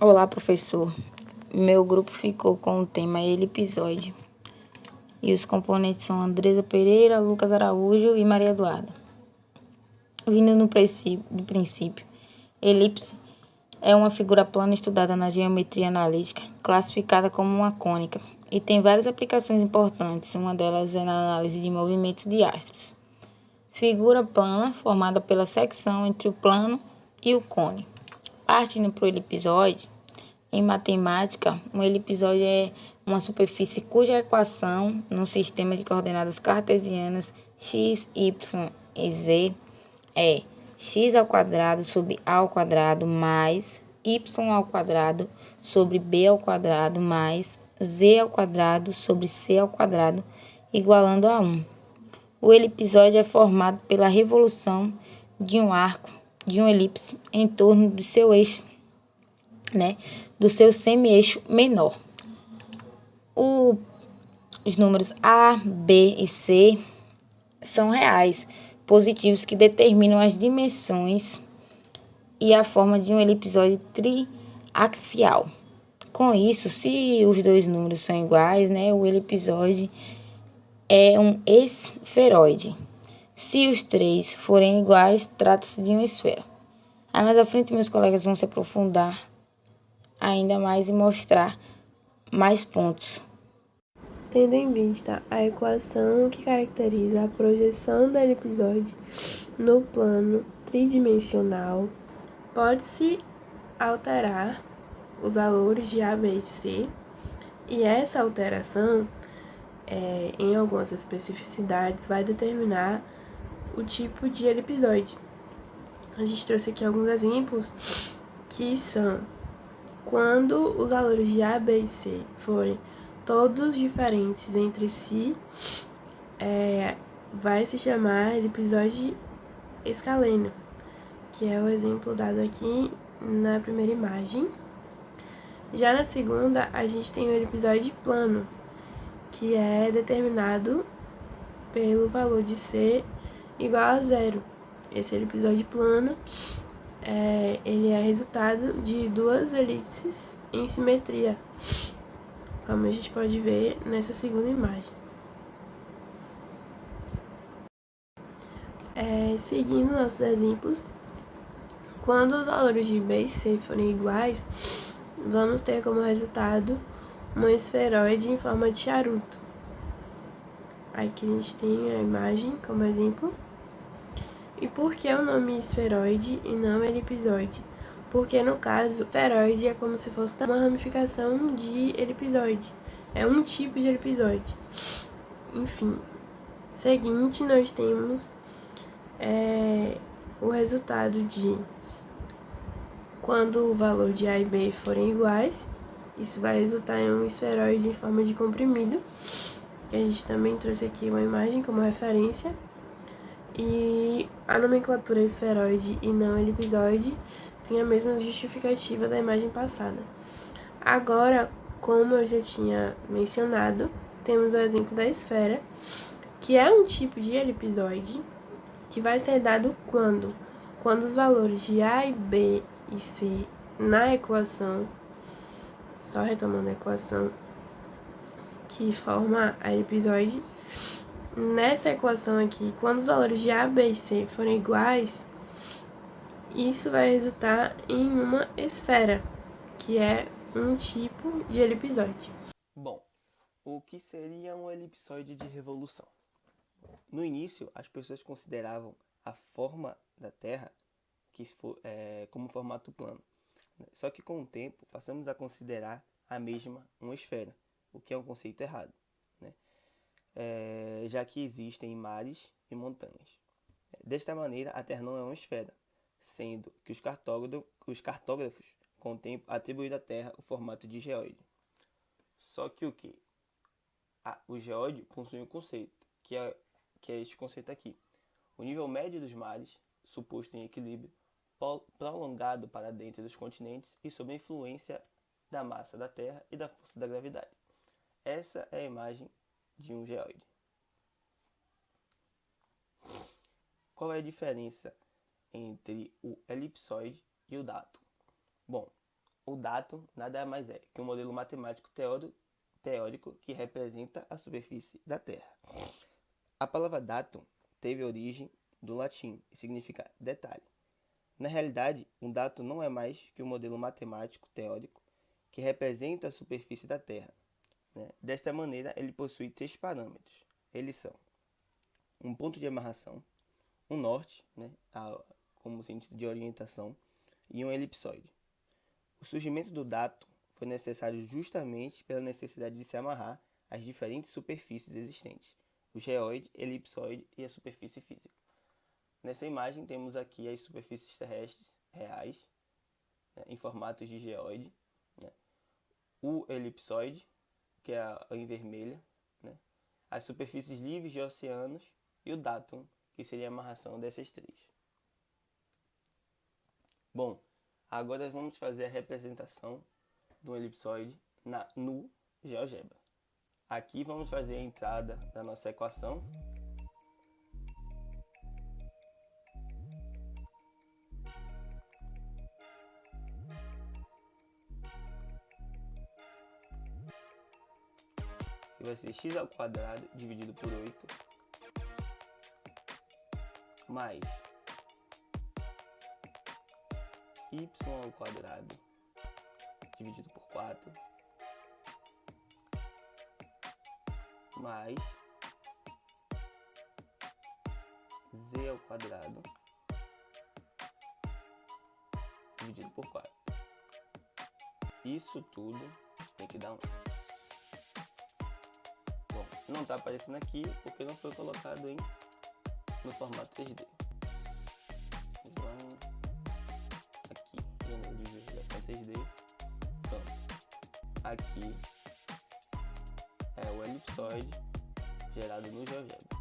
Olá, professor. Meu grupo ficou com o tema elipsoide. E os componentes são Andresa Pereira, Lucas Araújo e Maria Eduarda. Vindo do princípio, elipse é uma figura plana estudada na geometria analítica, classificada como uma cônica, e tem várias aplicações importantes. Uma delas é na análise de movimentos de astros. Figura plana formada pela secção entre o plano e o cone. Partindo para o elipsoide, em matemática, um elipsoide é uma superfície cuja equação, num sistema de coordenadas cartesianas x, y e z, é x ao quadrado sobre a ao quadrado mais y ao quadrado sobre b ao quadrado mais z ao quadrado sobre c ao quadrado, igualando a 1. O elipsoide é formado pela revolução de um arco de uma elipse em torno do seu eixo, do seu semi-eixo menor. Os números A, B e C são reais, positivos, que determinam as dimensões e a forma de um elipsoide triaxial. Com isso, se os dois números são iguais, o elipsoide é um esferoide. Se os três forem iguais, trata-se de uma esfera. Aí mais à frente, meus colegas vão se aprofundar ainda mais e mostrar mais pontos. Tendo em vista a equação que caracteriza a projeção do elipsoide no plano tridimensional, pode-se alterar os valores de A, B e C, e essa alteração, em algumas especificidades, vai determinar o tipo de elipsoide. A gente trouxe aqui alguns exemplos que são quando os valores de A, B e C forem todos diferentes entre si, vai se chamar elipsoide escaleno, que é o exemplo dado aqui na primeira imagem. Já na segunda, a gente tem o elipsoide plano, que é determinado pelo valor de C igual a 0. Esse elipsoide plano ele é resultado de duas elipses em simetria, como a gente pode ver nessa segunda imagem. Seguindo nossos exemplos, quando os valores de B e C forem iguais, vamos ter como resultado uma esferoide em forma de charuto. Aqui a gente tem a imagem como exemplo. E por que o nome esferoide e não elipsoide? Porque no caso, esferoide é como se fosse uma ramificação de elipsoide. É um tipo de elipsoide. Enfim, seguinte, nós temos o resultado de quando o valor de A e B forem iguais, isso vai resultar em um esferoide em forma de comprimido, que a gente também trouxe aqui uma imagem como referência. E a nomenclatura esferoide e não elipsoide tem a mesma justificativa da imagem passada. Agora, como eu já tinha mencionado, temos o exemplo da esfera, que é um tipo de elipsoide que vai ser dado quando os valores de A, B e C na equação, só retomando a equação que forma a elipsoide, nessa equação aqui, quando os valores de A, B e C forem iguais, isso vai resultar em uma esfera, que é um tipo de elipsoide. Bom, o que seria um elipsoide de revolução? No início, as pessoas consideravam a forma da Terra como formato plano. Só que com o tempo, passamos a considerar a mesma uma esfera, o que é um conceito errado, já que existem mares e montanhas. Desta maneira, a Terra não é uma esfera, sendo que os cartógrafos com o tempo atribuíram à Terra o formato de geóide. Só que o geóide possui um conceito, que é este conceito aqui. O nível médio dos mares, suposto em equilíbrio, prolongado para dentro dos continentes e sob a influência da massa da Terra e da força da gravidade. Essa é a imagem de um geóide. Qual é a diferença entre o elipsoide e o dato? Bom, O datum nada mais é que um modelo matemático teórico que representa a superfície da Terra. A palavra datum teve origem do latim e significa detalhe. Na realidade, um datum não é mais que um modelo matemático teórico que representa a superfície da Terra. Desta maneira, ele possui 3 parâmetros. Eles são um ponto de amarração, um norte, como sentido de orientação, e um elipsoide. O surgimento do datum foi necessário justamente pela necessidade de se amarrar às diferentes superfícies existentes, o geóide, elipsoide e a superfície física. Nessa imagem temos aqui as superfícies terrestres reais, em formatos de geóide, o elipsoide, que é em vermelha, as superfícies livres de oceanos e o datum, que seria a amarração dessas 3. Bom, agora vamos fazer a representação do elipsoide no GeoGebra. Aqui vamos fazer a entrada da nossa equação. Que vai ser x ao quadrado dividido por 8 mais y ao quadrado dividido por 4 mais z ao quadrado dividido por 4. Isso tudo tem que dar 1. Bom, não está aparecendo aqui porque não foi colocado no formato 3D. Vamos lá, aqui, de visualização 3D. Pronto. Aqui é o elipsoide gerado no GeoGebra.